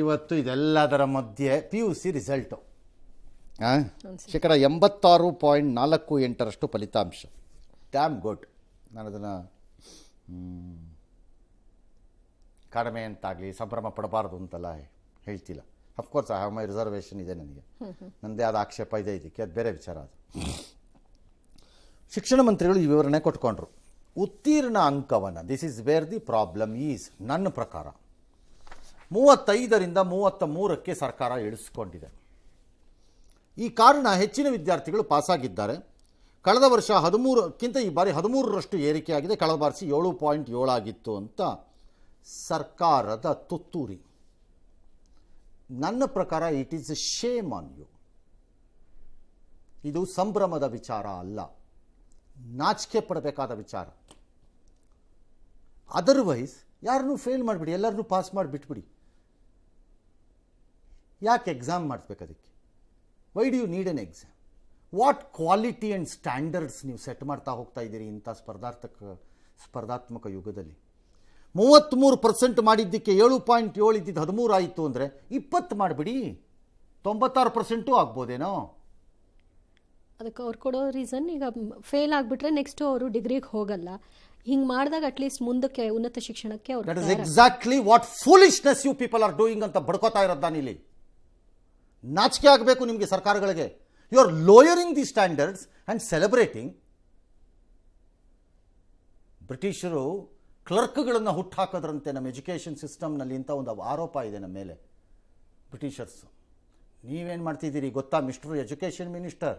ಇವತ್ತು ಇದೆಲ್ಲದರ ಮಧ್ಯೆ PUC ರಿಸಲ್ಟು ಶೇಕಡ 86.48 ಫಲಿತಾಂಶ. Dam good. ನಾನು ಅದನ್ನು ಕಡಿಮೆ ಅಂತಾಗಲಿ ಸಂಭ್ರಮ ಪಡಬಾರ್ದು ಅಂತೆಲ್ಲ ಹೇಳ್ತಿಲ್ಲ. Of course I have my reservation ಇದೆ, ನನಗೆ ನನ್ನದೇ ಆದ ಆಕ್ಷೇಪ ಇದೆ ಇದಕ್ಕೆ, ಅದು ಬೇರೆ ವಿಚಾರ. ಅದು ಶಿಕ್ಷಣ ಮಂತ್ರಿಗಳು ಈ ವಿವರಣೆ ಕೊಟ್ಕೊಂಡ್ರು. ಉತ್ತೀರ್ಣ ಅಂಕವನ್ನು, this is where the problem is, ನನ್ನ ಪ್ರಕಾರ 35ರಿಂದ 33ಕ್ಕೆ ಸರ್ಕಾರ ಇಳಿಸ್ಕೊಂಡಿದೆ. ಈ ಕಾರಣ ಹೆಚ್ಚಿನ ವಿದ್ಯಾರ್ಥಿಗಳು ಪಾಸಾಗಿದ್ದಾರೆ. ಕಳೆದ ವರ್ಷ 13ಕ್ಕಿಂತ ಈ ಬಾರಿ 13ರಷ್ಟು ಏರಿಕೆಯಾಗಿದೆ. ಕಳೆದ ಬಾರಿ 7.7 ಆಗಿತ್ತು ಅಂತ ಸರ್ಕಾರದ ತುತ್ತೂರಿ. ನನ್ನ ಪ್ರಕಾರ it is a shame on you. ಇದು ಸಂಭ್ರಮದ ವಿಚಾರ ಅಲ್ಲ, ನಾಚಿಕೆ ಪಡಬೇಕಾದ ವಿಚಾರ. ಅದರ್ವೈಸ್ ಯಾರನ್ನೂ ಫೇಲ್ ಮಾಡಿಬಿಡಿ, ಎಲ್ಲರನ್ನೂ ಪಾಸ್ ಮಾಡಿಬಿಟ್ಬಿಡಿ. ಯಾಕೆ ಎಕ್ಸಾಮ್ ಮಾಡಿಸ್ಬೇಕು ಅದಕ್ಕೆ? Why do you need an exam? What quality and standards ನೀವು ಸೆಟ್ ಮಾಡ್ತಾ ಹೋಗ್ತಾ ಇದ್ದೀರಿ ಇಂಥ ಸ್ಪರ್ಧಾತ್ಮಕ ಯುಗದಲ್ಲಿ? 33% ಮಾಡಿದ್ದಕ್ಕೆ 7.7 ಇದ್ದಿದ್ದು 13 ಆಯಿತು ಅಂದರೆ 20 ಮಾಡಿಬಿಡಿ, 96% ಆಗ್ಬೋದೇನೋ. ಅದಕ್ಕೆ ಅವ್ರು ಕೊಡೋ ರೀಸನ್, ಈಗ ಫೇಲ್ ಆಗಿಬಿಟ್ರೆ ನೆಕ್ಸ್ಟು ಅವರು ಡಿಗ್ರಿಗೆ ಹೋಗಲ್ಲ. ಹಿಂಗೆ ಮಾಡಿದಾಗ ಅಟ್ಲೀಸ್ಟ್ ಮುಂದಕ್ಕೆ ಉನ್ನತ ಶಿಕ್ಷಣಕ್ಕೆ ಅವರು. That is exactly what foolishness you people are doing ಅಂತ ಬಡ್ಕೋತಾ ಇರೋದು ನಾನಿಲ್ಲಿ. ನಾಚಿಕೆ ಆಗಬೇಕು ನಿಮಗೆ ಸರ್ಕಾರಗಳಿಗೆ. You are lowering the standards and celebrating. ಬ್ರಿಟಿಷರು ಕ್ಲರ್ಕ್ಗಳನ್ನು ಹುಟ್ಟಾಕೋದ್ರಂತೆ ನಮ್ಮ ಎಜುಕೇಷನ್ ಸಿಸ್ಟಮ್ನಲ್ಲಿ ಅಂತ ಒಂದು ಆರೋಪ ಇದೆ ನಮ್ಮ ಮೇಲೆ ಬ್ರಿಟಿಷರ್ಸು. ನೀವೇನು ಮಾಡ್ತಿದ್ದೀರಿ ಗೊತ್ತಾ mister education minister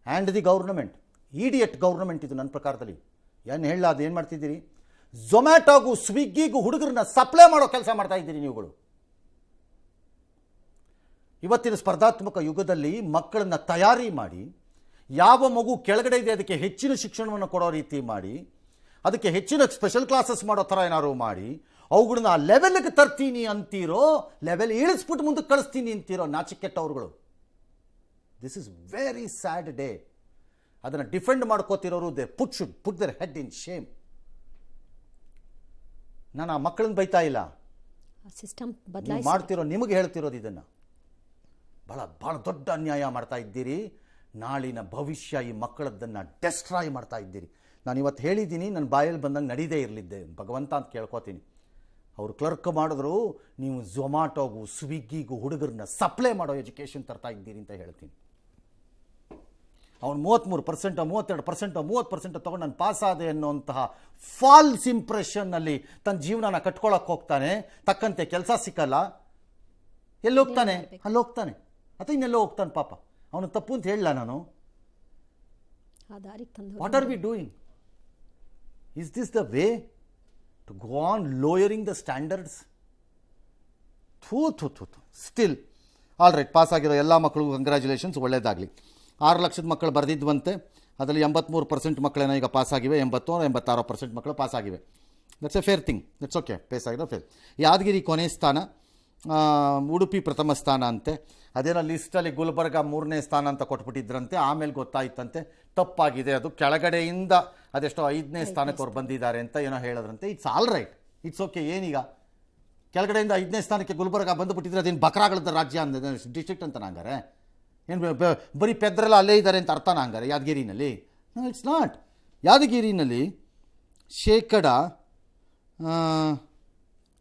and the government? Idiot government ಇದು ನನ್ನ ಪ್ರಕಾರದಲ್ಲಿ. ಏನು ಹೇಳ, ಅದು ಏನು ಮಾಡ್ತಿದ್ದೀರಿ? ಝೊಮ್ಯಾಟೋಗೂ ಸ್ವಿಗ್ಗಿಗೂ ಹುಡುಗರನ್ನ ಸಪ್ಲೈ ಮಾಡೋ ಕೆಲಸ ಮಾಡ್ತಾ ಇದ್ದೀರಿ ನೀವುಗಳು. ಇವತ್ತಿನ ಸ್ಪರ್ಧಾತ್ಮಕ ಯುಗದಲ್ಲಿ ಮಕ್ಕಳನ್ನು ತಯಾರಿ ಮಾಡಿ, ಯಾವ ಮಗು ಕೆಳಗಡೆ ಇದೆ ಅದಕ್ಕೆ ಹೆಚ್ಚಿನ ಶಿಕ್ಷಣವನ್ನು ಕೊಡೋ ರೀತಿ ಮಾಡಿ, ಅದಕ್ಕೆ ಹೆಚ್ಚಿನ ಸ್ಪೆಷಲ್ ಕ್ಲಾಸಸ್ ಮಾಡೋ ಥರ ಏನಾದ್ರು ಮಾಡಿ, ಅವುಗಳನ್ನ ಆ ಲೆವೆಲ್ಗೆ ತರ್ತೀನಿ ಅಂತೀರೋ, ಲೆವೆಲ್ ಇಳಿಸ್ಬಿಟ್ಟು ಮುಂದಕ್ಕೆ ಕಳಿಸ್ತೀನಿ ಅಂತೀರೋ ನಾಚಿಕೆಟ್ಟವ್ರುಗಳು. This is very sad day. ಅದನ್ನು ಡಿಫೆಂಡ್ ಮಾಡ್ಕೋತಿರೋರು they put their head in shame. ನಾನು ಆ ಮಕ್ಕಳನ್ನ ಬೈತಾ ಇಲ್ಲ, ಸಿಸ್ಟಮ್ ಮಾಡ್ತಿರೋ ನಿಮಗೆ ಹೇಳ್ತಿರೋದು. ಇದನ್ನು ಭಾಳ ದೊಡ್ಡ ಅನ್ಯಾಯ ಮಾಡ್ತಾ ಇದ್ದೀರಿ. ನಾಳಿನ ಭವಿಷ್ಯ ಈ ಮಕ್ಕಳದ್ದನ್ನು ಡೆಸ್ಟ್ರಾಯ್ ಮಾಡ್ತಾ ಇದ್ದೀರಿ. ನಾನು ಇವತ್ತು ಹೇಳಿದ್ದೀನಿ, ನನ್ನ ಬಾಯಲ್ಲಿ ಬಂದಂಗೆ ನಡೀದೇ ಇರಲಿದ್ದೆ, ಭಗವಂತ ಅಂತ ಕೇಳ್ಕೊತೀನಿ. ಅವರು ಕ್ಲರ್ಕ್ ಮಾಡಿದ್ರು, ನೀವು ಝೊಮ್ಯಾಟೋಗೂ ಸ್ವಿಗ್ಗಿಗೂ ಹುಡುಗರನ್ನ ಸಪ್ಲೈ ಮಾಡೋ ಎಜುಕೇಷನ್ ತರ್ತಾ ಇದ್ದೀರಿ ಅಂತ ಹೇಳ್ತೀನಿ. ಅವನು 33%, 32%, 30% ತೊಗೊಂಡು ನಾನು ಪಾಸಾದೆ ಅನ್ನೋಂತಹ ಫಾಲ್ಸ್ ಇಂಪ್ರೆಷನ್ನಲ್ಲಿ ತನ್ನ ಜೀವನನ ಕಟ್ಕೊಳ್ಳೋಕೆ ಹೋಗ್ತಾನೆ. ತಕ್ಕಂತೆ ಕೆಲಸ ಸಿಕ್ಕಲ್ಲ, ಎಲ್ಲಿ ಹೋಗ್ತಾನೆ? ಅಲ್ಲಿ ಹೋಗ್ತಾನೆ, ಅಥವಾ ಇನ್ನೆಲ್ಲೋ ಹೋಗ್ತಾನೆ. ಪಾಪ ಅವನು ತಪ್ಪು ಅಂತ ಹೇಳಲ್ಲ ನಾನು. What are we doing? Is this the way to go on lowering the standards? Still, all right, pass ಆಗಿರೋ ಎಲ್ಲ ಮಕ್ಕಳಿಗೂ ಕಂಗ್ರ್ಯಾಚುಲೇಷನ್ಸ್, ಒಳ್ಳೆಯದಾಗಲಿ. 6 ಲಕ್ಷದ ಮಕ್ಕಳು ಬರೆದಿದ್ವಂತೆ, ಅದರಲ್ಲಿ 83% ಮಕ್ಕಳೇನೋ ಈಗ ಪಾಸಾಗಿವೆ, 86% ಮಕ್ಕಳು ಪಾಸಾಗಿವೆ. That's a fair thing, that's okay. Pass ಆಗಿರೋ ಫೇರ್. ಯಾದಗಿರಿ ಕೊನೆ ಸ್ಥಾನ, ಉಡುಪಿ ಪ್ರಥಮ ಸ್ಥಾನ ಅಂತೆ. ಅದೇನೋ ಲಿಸ್ಟಲ್ಲಿ ಗುಲ್ಬರ್ಗ 3ನೇ ಸ್ಥಾನ ಅಂತ ಕೊಟ್ಬಿಟ್ಟಿದ್ರಂತೆ, ಆಮೇಲೆ ಗೊತ್ತಾಯ್ತಂತೆ ತಪ್ಪಾಗಿದೆ, ಅದು ಕೆಳಗಡೆಯಿಂದ ಅದೆಷ್ಟೋ 5ನೇ ಸ್ಥಾನಕ್ಕೆ ಅವ್ರು ಬಂದಿದ್ದಾರೆ ಅಂತ ಏನೋ ಹೇಳಿದ್ರಂತೆ. It's all right, it's okay. ಏನೀಗ ಕೆಳಗಡೆಯಿಂದ 5ನೇ ಸ್ಥಾನಕ್ಕೆ ಗುಲ್ಬರ್ಗ ಬಂದುಬಿಟ್ಟಿದ್ರೆ ಅದೇನು ಬಕ್ರಾಗಳದ ರಾಜ್ಯ ಅಂದ ಡಿಸ್ಟ್ರಿಕ್ಟ್ ಅಂತ ಹಂಗಾರೆ? ಏನು ಬರೀ ಪೆದ್ರೆಲ್ಲ ಅಲ್ಲೇ ಇದ್ದಾರೆ ಅಂತ ಅರ್ಥನ ಹಂಗಾರೆ ಯಾದಗಿರಿನಲ್ಲಿ? It's not. ಯಾದಗಿರಿನಲ್ಲಿ ಶೇಕಡ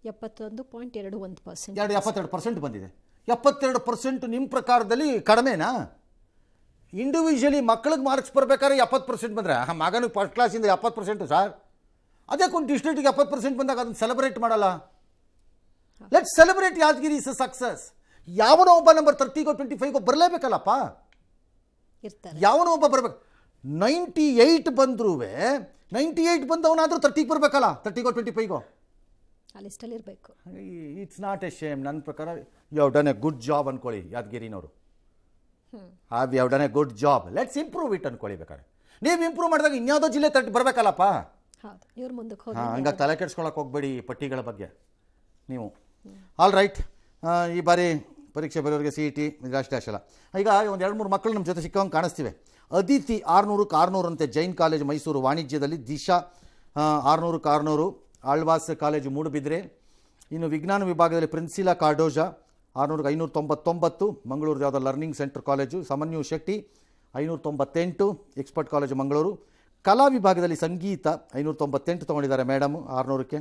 72.21% ಬಂದಿದೆ. 72% ನಿಮ್ಮ ಪ್ರಕಾರದಲ್ಲಿ ಕಡಿಮೆನಾ? ಇಂಡಿವಿಜುವಲಿ ಮಕ್ಕಳಿಗೆ ಮಾರ್ಕ್ಸ್ ಬರ್ಬೇಕಾದ್ರೆ 70% ಬಂದರೆ, ಮಗನಿಗೆ ಫಸ್ಟ್ ಕ್ಲಾಸಿಂದ 70% ಸರ್, ಅದಕ್ಕೊಂದು ಡಿಸ್ಟ್ರಿಕ್ಟಿಗೆ 70% ಬಂದಾಗ ಅದನ್ನು ಸೆಲೆಬ್ರೇಟ್ ಮಾಡಲ್ಲ. Let celebrate Yadgiri is a success. ಯಾವನೋ ಒಬ್ಬ ನಂಬರ್ 30ಗೋ 25ಗೋ ಬರಲೇಬೇಕಲ್ಲಪ್ಪ, ಯಾವನೋ ಒಬ್ಬ ಬರಬೇಕು. 98 ಬಂದ್ರೂ 98 ಬಂದವನಾದರೂ 30ಗೆ ಬರಬೇಕಲ್ಲ, 30ಗೋ 25ಗೋ ಲಿಸ್ಟಲ್ಲಿ ಇರಬೇಕು. It's not a shame. ನನ್ನ ಪ್ರಕಾರ you have done a good job ಅಂದ್ಕೊಳ್ಳಿ ಯಾದಗಿರಿನವರು. You have done a good job, let's improve it ಅಂದ್ಕೊಳ್ಳಿ. ಬೇಕಾದ್ರೆ ನೀವು ಇಂಪ್ರೂವ್ ಮಾಡಿದಾಗ ಇನ್ಯಾವುದೋ ಜಿಲ್ಲೆ ಬರಬೇಕಲ್ಲಪ್ಪ. ಹಂಗಾಗಿ ತಲೆ ಕೆಡ್ಸ್ಕೊಳಕ್ಕೆ ಹೋಗ್ಬೇಡಿ ಪಟ್ಟಿಗಳ ಬಗ್ಗೆ ನೀವು. ಆಲ್ ರೈಟ್, ಈ ಬಾರಿ ಪರೀಕ್ಷೆ ಬರೋರಿಗೆ CET ಅಲ್ಲ. ಈಗ ಒಂದು 2-3 ಮಕ್ಕಳು ನಮ್ಮ ಜೊತೆ ಸಿಕ್ಕವಂಗೆ ಕಾಣಿಸ್ತಿವೆ. ಅದಿತಿ 600ಕ್ಕೆ 600 ಅಂತೆ, ಜೈನ್ ಕಾಲೇಜ್ ಮೈಸೂರು. ವಾಣಿಜ್ಯದಲ್ಲಿ ದಿಶಾ 600ಕ್ಕೆ 600, ಆಳ್ವಾಸ್ ಕಾಲೇಜು ಮೂಡುಬಿದ್ರೆ. ಇನ್ನು ವಿಜ್ಞಾನ ವಿಭಾಗದಲ್ಲಿ ಪ್ರಿನ್ಸಿಲಾ ಕಾರ್ಡೋಜಾ 600ಗೆ 599. ಮಂಗಳೂರು ಯಾವುದೋ learning center college. Samanyu Shetty 598, expert college Mangaluru. ಕಲಾ ವಿಭಾಗದಲ್ಲಿ ಸಂಗೀತ 598 ತೊಗೊಂಡಿದ್ದಾರೆ ಮೇಡಮು 600ಕ್ಕೆ.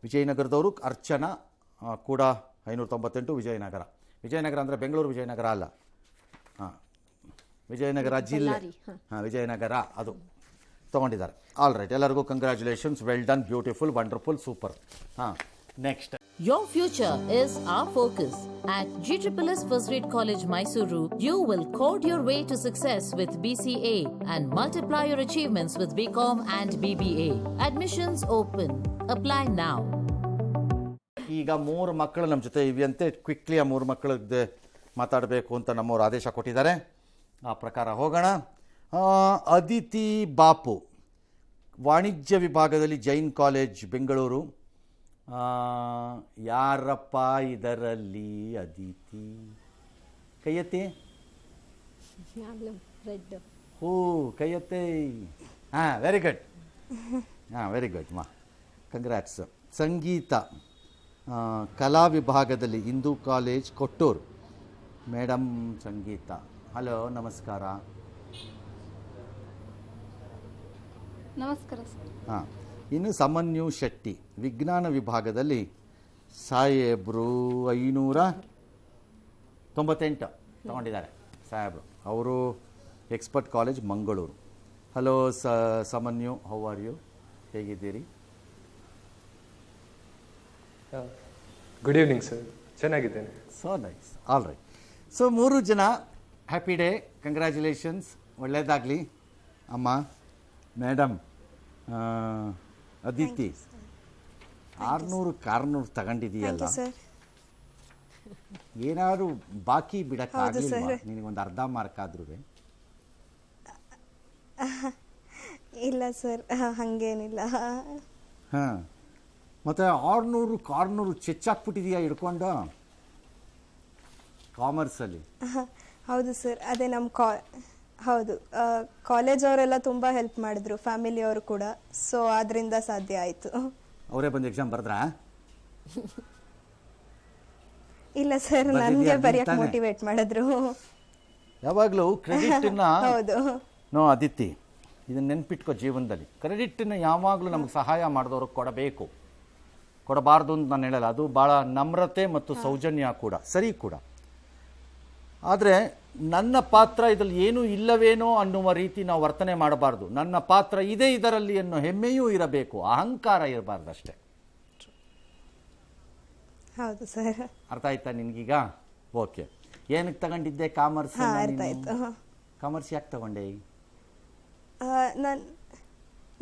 ವಿಜಯನಗರದವರು ಅರ್ಚನಾ ಕೂಡ 598, ವಿಜಯನಗರ ಅಂದರೆ ಬೆಂಗಳೂರು ವಿಜಯನಗರ ಅಲ್ಲ, ವಿಜಯನಗರ ಜಿಲ್ಲೆ, ವಿಜಯನಗರ ಅದು ತೊಗೊಂಡಿದ್ದಾರೆ. ಆಲ್ ರೈಟ್, ಎಲ್ಲರಿಗೂ congratulations, well done, beautiful, wonderful, super. Next. Your future is our focus. At GSSS First Grade College, Mysuru, you will code your way to success with BCA and multiply your achievements with BCom and BBA. Admissions open. Apply now. ಈಗ 3 ಮಕ್ಕಳು ನಮ್ಮ ಜೊತೆ ಇವೆಯಂತೆ. Quickly ಆ 3 ಮಕ್ಕಳದ್ದು ಮಾತಾಡಬೇಕು ಅಂತ ನಮ್ಮವರು ಆದೇಶ ಕೊಟ್ಟಿದ್ದಾರೆ. ಆ ಪ್ರಕಾರ ಹೋಗೋಣ. ಅದಿತಿ ಬಾಪು, ವಾಣಿಜ್ಯ ವಿಭಾಗದಲ್ಲಿ ಜೈನ್ ಕಾಲೇಜ್ ಬೆಂಗಳೂರು. ಯಾರಪ್ಪ ಇದರಲ್ಲಿ ಅದಿತಿ? ಕೈಯತ್ತೆ. ಓ ಕೈಯತ್ತೆ. Very good. ವೆರಿ ಗುಡ್ ಮಾ, ಕಂಗ್ರ್ಯಾಟ್ಸ್. ಸಂಗೀತ ಕಲಾ ವಿಭಾಗದಲ್ಲಿ Hindu college Kottur. Madam Sangeetha, hello, ನಮಸ್ಕಾರ. ನಮಸ್ಕಾರ ಸರ್. ಇನ್ನು ಸಮನ್ಯು ಶೆಟ್ಟಿ ವಿಜ್ಞಾನ ವಿಭಾಗದಲ್ಲಿ ಸಾಹೇಬ್ರು 598 ತಗೊಂಡಿದ್ದಾರೆ ಸಾಹೇಬ್ರು. ಅವರು expert college Mangaluru. Hello Samanyu, how are you? ಹೇಗಿದ್ದೀರಿ? ಗುಡ್ ಈವ್ನಿಂಗ್ ಸರ್, ಚೆನ್ನಾಗಿದ್ದೇನೆ. So nice, all right. So 3 ಜನ ಹ್ಯಾಪಿ ಡೇ, ಕಂಗ್ರ್ಯಾಚುಲೇಷನ್ಸ್, ಒಳ್ಳೆಯದಾಗಲಿ. ಅಮ್ಮ, ಮೇಡಮ್, ಅದಿತಿ 600 ತಗೊಂಡಿದೀಯಲ್ಲ, ಏನಾದ್ರು ಬಾಕಿ ಬಿಡಕ್ಕಾಗಲಿಲ್ಲ ನಿನಗೊಂದು ಅರ್ಧ ಮಾರ್ಕ್ ಆದ್ರೂ? ಇಲ್ಲ ಸರ್, ಹಾಗೇನಿಲ್ಲ. ಹಾಂ, ಮತ್ತೆ 600 ಚೆಚ್ಚಾಕ್ಬಿಟ್ಟಿದೀಯಾ ಹಿಡ್ಕೊಂಡು ಕಾಮರ್ಸಲ್ಲಿ? ಹೌದು ಸರ್, ಅದೇ ನಮ್ಮ ಹೌದು, ಕಾಲೇಜ್ ಅವರೆಲ್ಲ ತುಂಬ ಹೆಲ್ಪ್ ಮಾಡಿದ್ರು, ಫ್ಯಾಮಿಲಿಯವರು ಕೂಡ. ಸೊ ಅದರಿಂದ ಸಾಧ್ಯ ಆಯಿತು. ಅವರೇ ಬಂದು ಎಕ್ಸಾಮ್ ಬರೆದ್ರಾ? ಇಲ್ಲ ಸರ್, ನನಗೆ ಬರೆಯಕ್ಕೆ ಮೋಟಿವೇಟ್ ಮಾಡಿದ್ರು. ಯಾವಾಗಲೂ ಕ್ರೆಡಿಟನ್ನ ಹೌದು. ನೋ ಅದಿತಿ, ಇದನ್ನ ನೆನ್ಪಿಟ್ಕೋ, ಜೀವನದಲ್ಲಿ ಕ್ರೆಡಿಟನ್ನ ಯಾವಾಗಲೂ ನಮ್ಗೆ ಸಹಾಯ ಮಾಡಿದವ್ರಿಗೆ ಕೊಡಬೇಕು, ಕೊಡಬಾರ್ದು ಅಂತ ನಾನು ಹೇಳಲ್ಲ. ಅದು ಭಾಳ ನಮ್ರತೆ ಮತ್ತು ಸೌಜನ್ಯ ಕೂಡ ಸರಿ ಕೂಡ. ಆದರೆ ನನ್ನ ಪಾತ್ರ ಇದರಲ್ಲಿ ಏನೂ ಇಲ್ಲವೇನೋ ಅನ್ನುವ ರೀತಿ ನಾವು ವರ್ತನೆ ಮಾಡಬಾರ್ದು. ನನ್ನ ಪಾತ್ರ ಇದೆ ಇದರಲ್ಲಿ ಅನ್ನೋ ಹೆಮ್ಮೆಯೂ ಇರಬೇಕು, ಅಹಂಕಾರ ಇರಬಾರ್ದು ಅಷ್ಟೇ. ಹೌದು ಸರ್. ಅರ್ಥ ಆಯ್ತಾ ನಿನ್ಗೀಗ? ಓಕೆ. ಏನಕ್ಕೆ ತಗೊಂಡಿದ್ದೆ ಕಾಮರ್ಸ್? ಅರ್ಥ ಆಯ್ತು. ಕಾಮರ್ಸ್ ಯಾಕೆ ತಗೊಂಡೆ?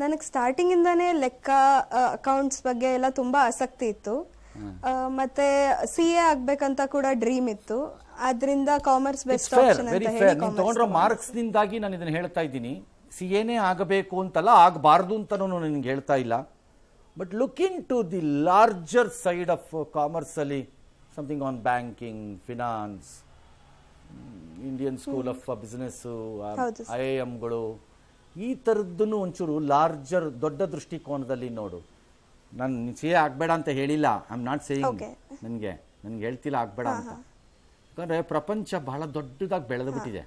ನನಗೆ ಸ್ಟಾರ್ಟಿಂಗಿಂದಾನೇ ಲೆಕ್ಕ, ಅಕೌಂಟ್ಸ್ ಬಗ್ಗೆ ಎಲ್ಲ ತುಂಬ ಆಸಕ್ತಿ ಇತ್ತು. ಮತ್ತೆ CA ಆಗ್ಬೇಕಂತ ಕೂಡ ಡ್ರೀಮ್ ಇತ್ತು. ಅದರಿಂದ ಕಾಮರ್ಸ್ ಬೆಸ್ಟ್ ಆಪ್ಷನ್ ಅಂತ ಹೇಳಿ ನೀನು ತಗೊಂಡ್ರೋ ಮಾರ್ಕ್ಸ್ ನಿಂದಾಗಿ ನಾನು ಇದನ್ನ ಹೇಳ್ತಾ ಇದ್ದೀನಿ. CAನೇ ಆಗಬೇಕು ಅಂತಲ್ಲ, ಆಗಬಾರ್ದು ಅಂತನೂ ನಿನಗೆ ಹೇಳ್ತಾ ಇಲ್ಲ. But look into the larger side of commerce ಅಲ್ಲಿ, something on banking, finance, Indian School of Business, IIMಗಳು, ಈ ಥರದ್ದನ್ನು ಒಂಚೂರು ಲಾರ್ಜರ್, ದೊಡ್ಡ ದೃಷ್ಟಿಕೋನದಲ್ಲಿ ನೋಡು. ನಾನು CA ಆಗಬೇಡ ಅಂತ ಹೇಳಿಲ್ಲ, ಐ ಆಮ್ ನಾಟ್ ಸೇಯಿಂಗ್, ನನಗೆ ಹೇಳ್ತಿಲ್ಲ ಆಗಬೇಡ ಅಂತ. ಯಾಕಂದರೆ ಪ್ರಪಂಚ ಬಹಳ ದೊಡ್ಡದಾಗಿ ಬೆಳೆದು ಬಿಟ್ಟಿದೆ.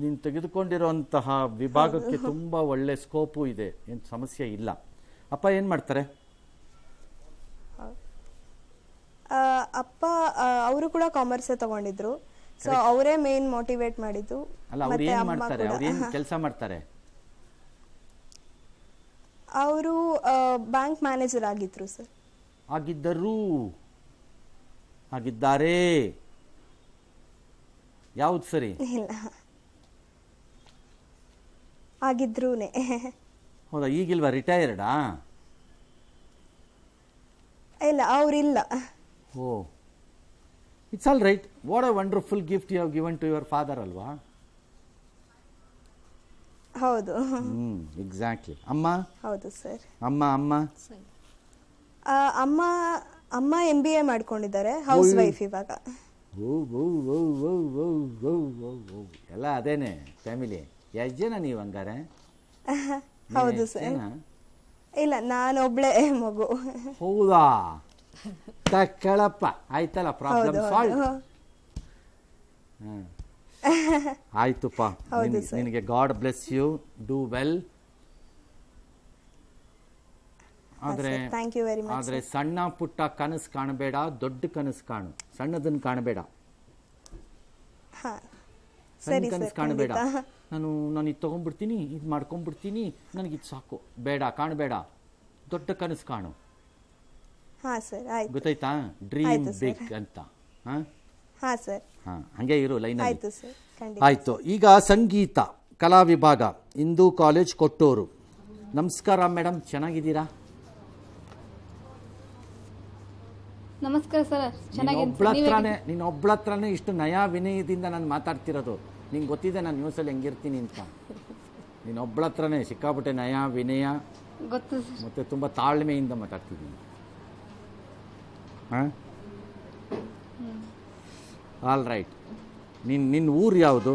ನೀನು ತೆಗೆದುಕೊಂಡಿರೋಂತಹ ವಿಭಾಗಕ್ಕೆ ತುಂಬ ಒಳ್ಳೆ ಸ್ಕೋಪು ಇದೆ, ಏನು ಸಮಸ್ಯೆ ಇಲ್ಲ. ಅಪ್ಪ ಏನು ಮಾಡ್ತಾರೆ? ಅಪ್ಪ ಅವರು ಕೂಡ ಕಾಮರ್ಸೇ ತಗೊಂಡಿದ್ರು. ಸೊ ಅವರೇ ಮೇನ್ ಮೋಟಿವೇಟ್ ಮಾಡಿದ್ದು. ಅಲ್ಲ, ಅವ್ರು ಏನು ಮಾಡ್ತಾರೆ? ಅವ್ರು ಏನು ಕೆಲಸ ಮಾಡ್ತಾರೆ? ಅವರು ಬ್ಯಾಂಕ್ ಮ್ಯಾನೇಜರ್ ಆಗಿದ್ರು ಸರ್. ಆಗಿದ್ದಾರೆ. ಯಾವ್ದು ಸರಿ? ಇಲ್ಲ, ಆಗಿದ್ರೂನೆ. ಹೌದಾ? ಈಗಿಲ್ವಾ? ರಿಟೈರ್ಡಾ? ಇಲ್ಲ, ಅವರಿಲ್ಲ. Oh, it's all right. What a wonderful gift you have given to your father ಅಲ್ವಾ? ಹೌದು. ಎಕ್ಸಾಕ್ಟ್ಲಿ. ಅಮ್ಮ? ಹೌದು ಸರ್. ಅಮ್ಮ ಅಮ್ಮ MBA ಮಾಡ್ಕೊಂಡಿದ್ದಾರೆ, ಹೌಸ್ ವೈಫ್ ಇವಾಗ. ಎಲ್ಲ ಅದೇನೆ ಫ್ಯಾಮಿಲಿ. ಎಷ್ಟು ಜನ ನೀವು ಹಂಗಾರೆ? ಹೌದು ಸರ್. ಇಲ್ಲ, ನಾನೊಬ್ಳೆ ಮಗು. ಹೌದಾ? ತಕ್ಕಳಪ್ಪ ಆಯ್ತಲ್ಲ, ಪ್ರಾಬ್ಲಮ್ ಸಾಲ್ವ್. ಆಯ್ತುಪ್ಪ, ನಿನಗೆ God bless you, do well. Thank you very much. ಆದ್ರೆ ಸಣ್ಣ ಪುಟ್ಟ ಕನಸು ಕಾಣಬೇಡ, ದೊಡ್ಡ ಕನಸು ಕಾಣು, ಸಣ್ಣದನ್ನ ಕಾಣಬೇಡ. ಸಣ್ಣ ಕನಸು ಕಾಣಬೇಡ. ನಾನು ಇದು ತಗೊಂಡ್ಬಿಡ್ತೀನಿ, ಇದು ಮಾಡ್ಕೊಂಡ್ಬಿಡ್ತೀನಿ, ನನಗೆ ಇದು ಸಾಕು, ಬೇಡ, ಕಾಣಬೇಡ. ದೊಡ್ಡ ಕನಸು ಕಾಣು. ಗೊತ್ತಾಯ್ತಾ? ಡ್ರೀಮ್ ಬಿಗ್ ಅಂತ. ಹಂಗೆ ಇರು ಲೈನ್. ಆಯ್ತು. ಈಗ ಸಂಗೀತ ಕಲಾ ವಿಭಾಗ, ಹಿಂದೂ ಕಾಲೇಜ್, ಕೊಟ್ಟೂರು. ನಮಸ್ಕಾರ ಮೇಡಮ್, ಚೆನ್ನಾಗಿದ್ದೀರಾ? ನಮಸ್ಕಾರ ಸರ್, ನೀನು ಒಬ್ಳ ಹತ್ರನೇ ಇಷ್ಟು ನಯಾ ವಿನಯದಿಂದ ನಾನು ಮಾತಾಡ್ತಿರೋದು. ನಿಂಗೆ ಗೊತ್ತಿದೆ ನಾನು ನ್ಯೂಸಲ್ಲಿ ಹೆಂಗಿರ್ತೀನಿ ಅಂತ. ನೀನು ಒಬ್ಳ ಹತ್ರನೇ ಸಿಕ್ಕಾಬಿಟ್ಟೆ ನಯಾ ವಿನಯ ಗೊತ್ತು ಮತ್ತೆ ತುಂಬ ತಾಳ್ಮೆಯಿಂದ ಮಾತಾಡ್ತಿದ್ದೀನಿ. ಹಾಂ, ಆಲ್ ರೈಟ್. ನಿನ್ನ ಊರು ಯಾವುದು?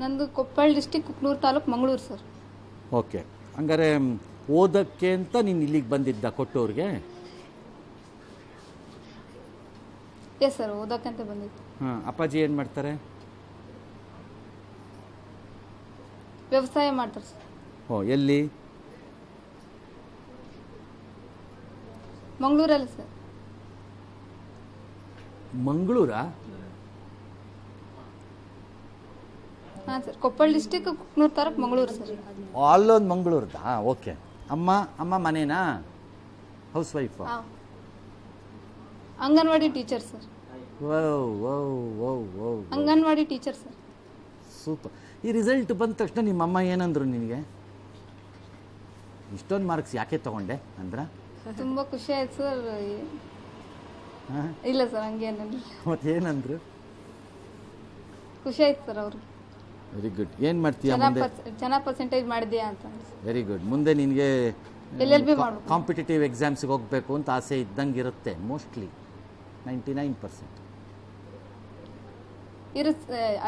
ನಂದು Koppal district, Kuknur taluk, Mangaluru sir. Okay, ಹಂಗಾರೆ ಓದಕ್ಕೆ ಅಂತ ನೀನು ಇಲ್ಲಿಗೆ ಬಂದಿದ್ದ ಕೊಟ್ಟೂರಿಗೆ? ಎಸ್ ಸರ್, ಓದಕ್ಕಂತ ಬಂದಿದ್ದು. ಹಾಂ, ಅಪ್ಪಾಜಿ ಏನು ಮಾಡ್ತಾರೆ? ವ್ಯವಸಾಯ ಮಾಡ್ತಾರೆ ಸರ್. ಓ, ಎಲ್ಲಿ? ಮಂಗಳೂರಲ್ಲಿ ಸರ್. ಮಂಗಳೂರಾ? ಹಾಂ sir, Koppal district, Kuknur taluk, Mangaluru sir. ಅಲ್ಲೊಂದು ಮಂಗಳೂರ್ದಾ? ಓಕೆ. ಅಮ್ಮ ಮನೇನಾ? House wife? Anganwadi teacher sir. Anganwadi teacher sir. Super. ಈ ರಿಸಲ್ಟ್ ಬಂದ ತಕ್ಷಣ ನಿಮ್ಮಮ್ಮ ಏನಂದ್ರು ನಿನಗೆ? ಇಷ್ಟೊಂದು ಮಾರ್ಕ್ಸ್ ಯಾಕೆ ತಗೊಂಡೆ ಅಂದ್ರ? ತುಂಬ ಖುಷಿ ಆಯ್ತು ಸರ್. ಇಲ್ಲ ಸರ್, ಹಂಗೇನಿಲ್ಲ. ಮತ್ತೇನಂದ್ರು? ಖುಷಿ ಆಯ್ತು ಸರ್ ಅವರು. Very good. ಏನು ಮಾಡ್ತೀಯಾ ಮುಂದೆ? ಚೆನ್ನಾಗಿ ಪರ್ಸೆಂಟೇಜ್ ಮಾಡಿದ್ಯಾ ಅಂತ. Very good. ಮುಂದೆ ನಿನಗೆ LLB ಮಾಡಬೇಕು, ಕಾಂಪಿಟೇಟಿವ್ ಎಕ್ಸಾಮ್ಸ್ಗೆ ಹೋಗಬೇಕು ಅಂತ ಆಸೆ ಇದ್ದಂಗೆ ಇರುತ್ತೆ. ಮೋಸ್ಟ್ಲಿ 99%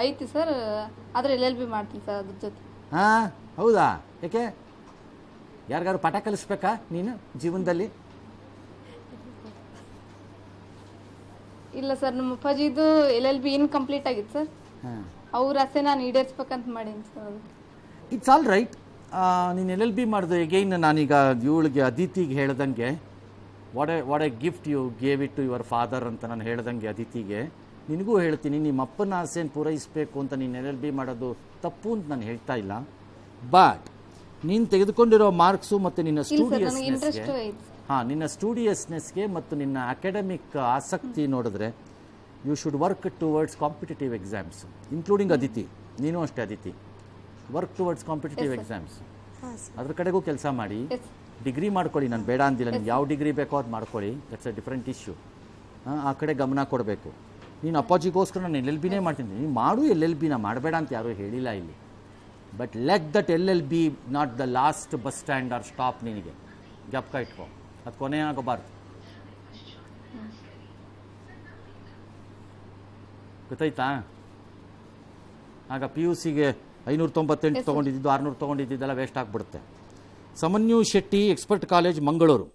ಐತಿ ಸರ್. ಆದರೆ LLB ಮಾಡ್ತೀನಿ ಸರ್ ಅದ್ರ ಜೊತೆ. ಹಾಂ, ಹೌದಾ? ಯಾಕೆ? ಯಾರಿಗಾರು ಪಾಠ ಕಲಿಸ್ಬೇಕಾ ನೀನು ಜೀವನದಲ್ಲಿ? ಇಲ್ಲ ಸರ್, ನಮ್ಮ ಅಪ್ಪಾಜಿದು LLB ಇನ್ಕಂಪ್ಲೀಟ್ ಆಗಿತ್ತು ಸರ್. ಅವ್ರ ಆಸೆ ನಾನು ಈಡೇರಿಸ್ಬೇಕಂತ ಮಾಡೀನಿ ಸರ್. It's all right. ನೀನು LLB ಮಾಡಿದೆ. ಎಗೈನ್ ನಾನೀಗ ಇವಳಿಗೆ ಅದಿತಿಗೆ ಹೇಳ್ದಂಗೆ what a gift you gave it to your father ಅಂತ ನಾನು ಹೇಳ್ದಂಗೆ ಅದಿತಿಗೆ ನಿನಗೂ ಹೇಳ್ತೀನಿ, ನಿಮ್ಮ ಅಪ್ಪನ ಆಸೆಯನ್ನು ಪೂರೈಸಬೇಕು ಅಂತ ನೀನು LLB ಮಾಡೋದು ತಪ್ಪು ಅಂತ ನಾನು ಹೇಳ್ತಾ ಇಲ್ಲ. ಬಟ್ ನೀನು ತೆಗೆದುಕೊಂಡಿರೋ ಮಾರ್ಕ್ಸು ಮತ್ತು ನಿನ್ನ ಸ್ಟೂಡಿಯಸ್ನೆಸ್ಗೆ ಮತ್ತು ನಿನ್ನ ಅಕಾಡೆಮಿಕ್ ಆಸಕ್ತಿ ನೋಡಿದ್ರೆ you should work towards competitive exams, including Aditi. ನೀನು ಅಷ್ಟೇ Aditi, work towards competitive exams. ಅದ್ರ ಕಡೆಗೂ ಕೆಲಸ ಮಾಡಿ. ಡಿಗ್ರಿ ಮಾಡ್ಕೊಳ್ಳಿ, ನಾನು ಬೇಡ ಅಂದಿಲ್ಲ. ನಿಮ್ಗೆ ಯಾವ ಡಿಗ್ರಿ ಬೇಕೋ ಅದು ಮಾಡ್ಕೊಳ್ಳಿ, ದಟ್ಸ್ ಎ ಡಿಫ್ರೆಂಟ್ ಇಶ್ಯೂ. ಆ ಕಡೆ ಗಮನ ಕೊಡಬೇಕು. ನೀನು ಅಪ್ಪಾಜಿಗೋಸ್ಕರ ನಾನು LLBನೇ ಮಾಡ್ತೀನಿ. ನೀನು ಮಾಡು LLBನ, ಮಾಡಬೇಡ ಅಂತ ಯಾರೂ ಹೇಳಿಲ್ಲ ಇಲ್ಲಿ. But let that LLB not the last bus stand or stop. ನಿನಗೆ ಜ್ಞಾಪಕ ಇಟ್ಕೋ, ಅದು ಕೊನೆ ಆಗಬಾರ್ದು. ಗೊತ್ತಾಯ್ತಾ? ಆಗ PUCಗೆ 598 ತೊಗೊಂಡಿದ್ದು 600 ತೊಗೊಂಡಿದ್ದೆಲ್ಲ ವೇಸ್ಟ್ ಆಗಿಬಿಡುತ್ತೆ. ಸಮನ್ಯು ಶೆಟ್ಟಿ, ಎಕ್ಸ್ಪರ್ಟ್ ಕಾಲೇಜ್, ಮಂಗಳೂರು.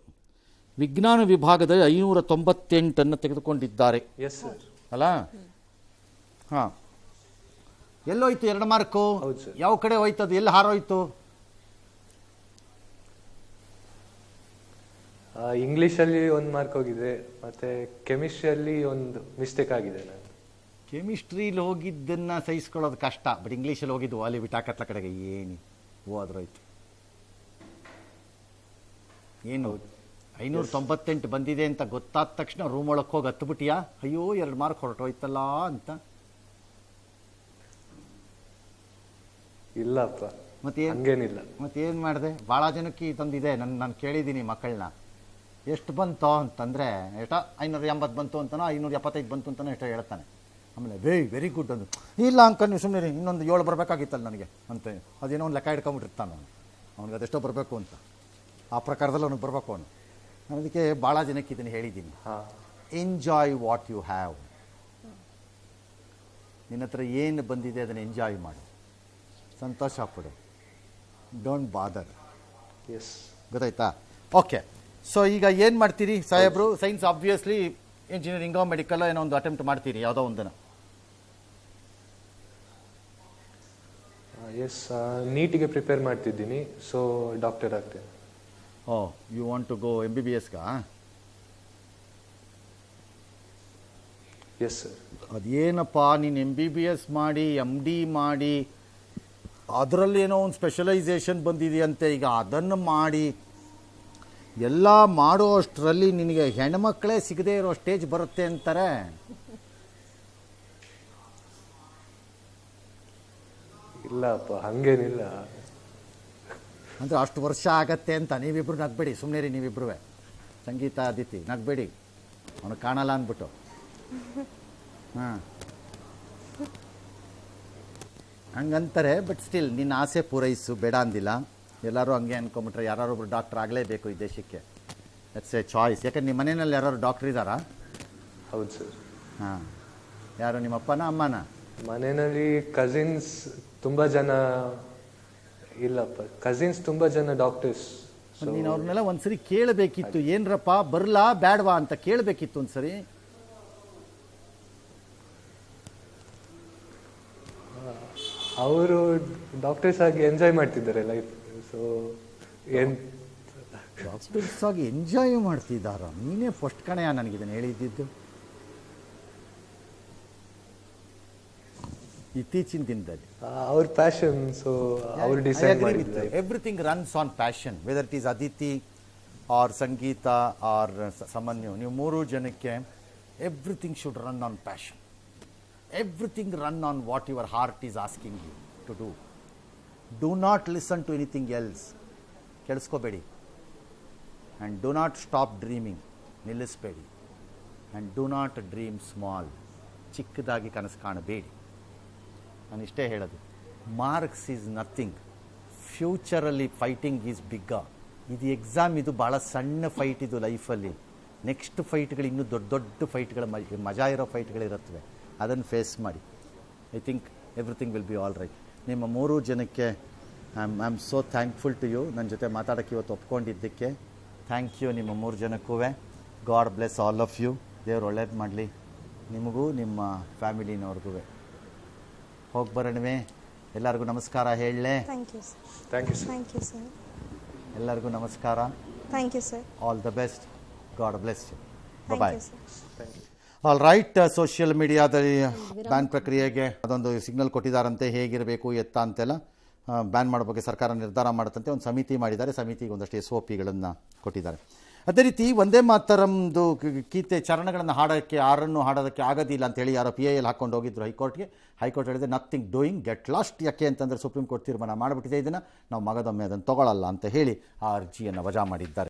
ವಿಜ್ಞಾನ ವಿಭಾಗದಲ್ಲಿ 598 ತೆಗೆದುಕೊಂಡಿದ್ದಾರೆ. Yes sir. ಅಲ್ಲ? ಹಾಂ. ಎಲ್ಲೋಯ್ತು 2 ಮಾರ್ಕು? ಯಾವ ಕಡೆ ಹೋಯ್ತದು? ಎಲ್ಲಿ ಹಾರೋಯ್ತು? ಇಂಗ್ಲೀಷಲ್ಲಿ 1 ಮಾರ್ಕ್ ಹೋಗಿದೆ, ಮತ್ತೆ ಕೆಮಿಸ್ಟ್ರಿಯಲ್ಲಿ 1 ಮಿಸ್ಟೇಕ್ ಆಗಿದೆ. ನಾನು ಕೆಮಿಸ್ಟ್ರಿಲಿ ಹೋಗಿದ್ದನ್ನು ಸಹಿಸ್ಕೊಳ್ಳೋದು ಕಷ್ಟ, ಬಟ್ ಇಂಗ್ಲೀಷಲ್ಲಿ ಹೋಗಿದ್ದು ಅಲ್ಲಿ ಬಿಟ್ಟಾಕತ್ಲ ಕಡೆಗೆ ಏನು ಹೋದ್ರೋಯ್ತು. ಏನು 598 ಬಂದಿದೆ ಅಂತ ಗೊತ್ತಾದ ತಕ್ಷಣ ರೂಮ್ ಒಳಗೆ ಹೋಗಿ ಹತ್ಬಿಟ್ಟಿಯಾ? ಅಯ್ಯೋ 2 ಮಾರ್ಕ್ ಹೊರಟೋಯ್ತಲ್ಲ ಅಂತ? ಇಲ್ಲಪ್ಪ, ಮತ್ತೇನಿಲ್ಲ. ಮತ್ತೇನು ಮಾಡಿದೆ? ಭಾಳ ಜನಕ್ಕೆ ಇದೊಂದಿದೆ. ನಾನು ಕೇಳಿದ್ದೀನಿ ಮಕ್ಕಳನ್ನ, ಎಷ್ಟು ಬಂತೋ ಅಂತಂದರೆ ಎಷ್ಟೋ 580 ಬಂತು ಅಂತನೋ 575 ಬಂತು ಅಂತನೋ ಎಷ್ಟೋ ಹೇಳ್ತಾನೆ. ಆಮೇಲೆ ವೆರಿ ಗುಡ್ ಅಂದು, ಇಲ್ಲ ಅಂಕ ನೀವು ಸುಮ್ಮನೆ ಇನ್ನೊಂದು 7 ಬರಬೇಕಾಗಿತ್ತಲ್ಲ ನನಗೆ ಅಂತ ಅದೇನೋ ಒಂದು ಲೆಕ್ಕ ಹಿಡ್ಕೊಂಬಿಟ್ಟಿರ್ತಾನೆ ಅವನು. ಅವ್ನಿಗೆ ಅದೆಷ್ಟೋ ಬರಬೇಕು ಅಂತ, ಆ ಪ್ರಕಾರದಲ್ಲಿ ಅವ್ನಿಗೆ ಬರಬೇಕು ಅವನು. ನಾನು ಅದಕ್ಕೆ ಭಾಳ ಜನಕ್ಕೆ ಇದನ್ನು ಹೇಳಿದ್ದೀನಿ, ಎಂಜಾಯ್ ವಾಟ್ ಯು ಹ್ಯಾವ್. ನಿನ್ನ ಹತ್ರ ಏನು ಬಂದಿದೆ ಅದನ್ನು ಎಂಜಾಯ್ ಮಾಡು, ಸಂತೋಷ ಪಡು, ಡೋಂಟ್ ಬಾದರ್. ಎಸ್, ಗೊತ್ತಾಯ್ತಾ? ಓಕೆ, ಸೊ ಈಗ ಏನು ಮಾಡ್ತೀರಿ ಸಾಹೇಬ್ರು? ಸೈನ್ಸ್ ಆಬ್ವಿಯಸ್ಲಿ, ಇಂಜಿನಿಯರಿಂಗೋ ಮೆಡಿಕಲ್ ಏನೋ ಒಂದು ಅಟೆಂಪ್ಟ್ ಮಾಡ್ತೀರಿ ಯಾವುದೋ ಒಂದನ್ನು. ಎಸ್, ನೀಟಿಗೆ ಪ್ರಿಪೇರ್ ಮಾಡ್ತಿದ್ದೀನಿ, ಸೊ ಡಾಕ್ಟರ್ ಆಗ್ತೇನೆ. Oh, you want to go MBBSಗಾ? Yes sir. ಅದೇನಪ್ಪ, ನೀನು MBBS ಮಾಡಿ MD ಮಾಡಿ ಅದರಲ್ಲಿ ಏನೋ ಒಂದು ಸ್ಪೆಷಲೈಸೇಷನ್ ಬಂದಿದೆಯಂತೆ, ಈಗ ಅದನ್ನು ಮಾಡಿ ಎಲ್ಲ ಮಾಡೋ ಅಷ್ಟರಲ್ಲಿ ನಿನಗೆ ಹೆಣ್ಮಕ್ಳೇ ಸಿಗದೇ ಇರೋ ಸ್ಟೇಜ್ ಬರುತ್ತೆ ಅಂತಾರೆ. ಇಲ್ಲಪ್ಪ, ಹಂಗೇನಿಲ್ಲ. ಅಂದರೆ ಅಷ್ಟು ವರ್ಷ ಆಗತ್ತೆ ಅಂತ. ನೀವಿಬ್ರು ನಗ್ಬೇಡಿ, ಸುಮ್ಮನೆ ರೀ ನೀವಿಬ್ರು, ಸಂಗೀತ ಅದಿತಿ ನಗ್ಬೇಡಿ, ಅವನು ಕಾಣಲ್ಲ ಅಂದ್ಬಿಟ್ಟು. ಹಾಂ, ಹಂಗಂತಾರೆ. ಬಟ್ ಸ್ಟಿಲ್ ನಿನ್ನ ಆಸೆ ಪೂರೈಸು, ಬೇಡ ಅಂದಿಲ್ಲ. ಎಲ್ಲರೂ ಹಂಗೆ ಅನ್ಕೊಂಬಿಟ್ರೆ ಯಾರೊಬ್ರು ಡಾಕ್ಟರ್ ಆಗಲೇಬೇಕು ಈ ದೇಶಕ್ಕೆ. That's A choice. ಯಾಕಂದ್ರೆ ನಿಮ್ಮ ಮನೆಯಲ್ಲಿ ಯಾರು ಡಾಕ್ಟರ್ ಇದ್ದಾರಾ? ಹೌದು ಸರ್. ಹಾಂ, ಯಾರು, ನಿಮ್ಮ ಅಪ್ಪನ ಅಮ್ಮನ? ಮನೆಯಲ್ಲಿ ಕಸಿನ್ಸ್ ತುಂಬ ಜನ, ಇಲ್ಲಪ್ಪ, ಕಸಿನ್ಸ್ ತುಂಬ ಜನ ಡಾಕ್ಟರ್ಸ್. ನೀನು ಅವ್ರನ್ನೆಲ್ಲ ಒಂದ್ಸರಿ ಕೇಳಬೇಕಿತ್ತು, ಏನ್ರಪ್ಪ ಬರಲಾ ಬ್ಯಾಡ್ವಾ ಅಂತ ಕೇಳಬೇಕಿತ್ತು ಒಂದ್ಸರಿ. ಅವರು ಡಾಕ್ಟರ್ಸ್ ಆಗಿ ಎಂಜಾಯ್ ಮಾಡ್ತಿದ್ದಾರೆ ಲೈಫ್. ಸೊ ಏನ್ ಡಾಕ್ಟರ್ಸ್ ಆಗಿ ಎಂಜಾಯ್ ಮಾಡ್ತಿದ್ದಾರ? ನೀನೇ ಫಸ್ಟ್ ಕಣೆಯ ನನಗಿದನ್ನು ಹೇಳಿದ್ದು ಇತ್ತೀಚಿನ ದಿನದಲ್ಲಿ. ಅವ್ರ ಪ್ಯಾಷನ್, ಸೊ ಅವ್ರು ಡಿಸೈಡ್ ಮಾಡಿದ್ದಾರೆ. Everything runs on passion, whether it is Aditi or Sangeetha or Samanyu. ನೀವು ಮೂರು ಜನಕ್ಕೆ everything should run on passion. Everything run on what your heart is asking you to do. Do not listen to anything else. ಕೆಡಿಸ್ಕೋಬೇಡಿ. And do not stop dreaming. ನಿಲ್ಲಿಸಬೇಡಿ. And do not dream small. ಚಿಕ್ಕದಾಗಿ ಕನಸು ಕಾಣಬೇಡಿ. ನಾನು ಇಷ್ಟೇ ಹೇಳೋದು. Marks is nothing. ಫ್ಯೂಚರಲ್ಲಿ fighting is bigger. ಇದು exam, ಇದು ಭಾಳ ಸಣ್ಣ ಫೈಟ್ ಇದು ಲೈಫಲ್ಲಿ. ನೆಕ್ಸ್ಟ್ ಫೈಟ್ಗಳು ಇನ್ನೂ ದೊಡ್ಡ ದೊಡ್ಡ ಫೈಟ್ಗಳು, ಮಜಾ ಇರೋ ಫೈಟ್ಗಳಿರುತ್ತವೆ. ಅದನ್ನು ಫೇಸ್ ಮಾಡಿ. I think everything will be all right. ನಿಮ್ಮ ಮೂರು ಜನಕ್ಕೆ I am so thankful to you. ನನ್ನ ಜೊತೆ ಮಾತಾಡೋಕ್ಕೆ ಇವತ್ತು ಒಪ್ಕೊಂಡಿದ್ದಕ್ಕೆ ಥ್ಯಾಂಕ್ ಯು ನಿಮ್ಮ ಮೂರು ಜನಕ್ಕೂ. God bless all of you. ದೇವ್ರು ಒಳ್ಳೇದು ಮಾಡಲಿ ನಿಮಗೂ ನಿಮ್ಮ ಫ್ಯಾಮಿಲಿನವ್ರಿಗೂ. ಹೋಗಿ ಬರೋಣವೇ? ಎಲ್ಲರಿಗೂ ನಮಸ್ಕಾರ ಹೇಳಲೇ? Thank you sir. Thank you sir. Thank you sir. ಎಲ್ಲರಿಗೂ ನಮಸ್ಕಾರ. Thank you sir. All the best. God bless you. Thank bye. You sir. All right. Social ಮೀಡಿಯಾದಲ್ಲಿ ಬ್ಯಾನ್ ಪ್ರಕ್ರಿಯೆಗೆ ಅದೊಂದು ಸಿಗ್ನಲ್ ಕೊಟ್ಟಿದ್ದಾರಂತೆ, ಹೇಗಿರಬೇಕು ಎತ್ತ ಅಂತೆಲ್ಲ. ಬ್ಯಾನ್ ಮಾಡೋ ಬಗ್ಗೆ ಸರ್ಕಾರ ನಿರ್ಧಾರ ಮಾಡುತ್ತಂತೆ. ಒಂದು ಸಮಿತಿ ಮಾಡಿದ್ದಾರೆ. ಸಮಿತಿಗೆ ಒಂದಷ್ಟು SOPಗಳನ್ನು ಕೊಟ್ಟಿದ್ದಾರೆ. ಅದೇ ರೀತಿ ಒಂದೇ ಮಾತರಮ್ದು ಗೀತೆ ಚರಣಗಳನ್ನು ಹಾಡೋಕ್ಕೆ, ಯಾರನ್ನು ಹಾಡೋದಕ್ಕೆ ಆಗೋದಿಲ್ಲ ಅಂತೇಳಿ ಯಾರೋ PIL ಹಾಕ್ಕೊಂಡು ಹೋಗಿದ್ರು ಹೈಕೋರ್ಟ್ಗೆ. ಹೈಕೋರ್ಟ್ ಹೇಳಿದೆ ನಥಿಂಗ್ ಡೂಯಿಂಗ್, ಗೆಟ್ ಲಾಸ್ಟ್. ಯಾಕೆ ಅಂತಂದರೆ ಸುಪ್ರೀಂ ಕೋರ್ಟ್ ತೀರ್ಮಾನ ಮಾಡಿಬಿಟ್ಟಿದೆ, ಇದನ್ನು ನಾವು ಮಗದೊಮ್ಮೆ ಅದನ್ನು ತೊಗೊಳ್ಳಲ್ಲ ಅಂತ ಹೇಳಿ ಆ ಅರ್ಜಿಯನ್ನು ವಜಾ ಮಾಡಿದ್ದಾರೆ.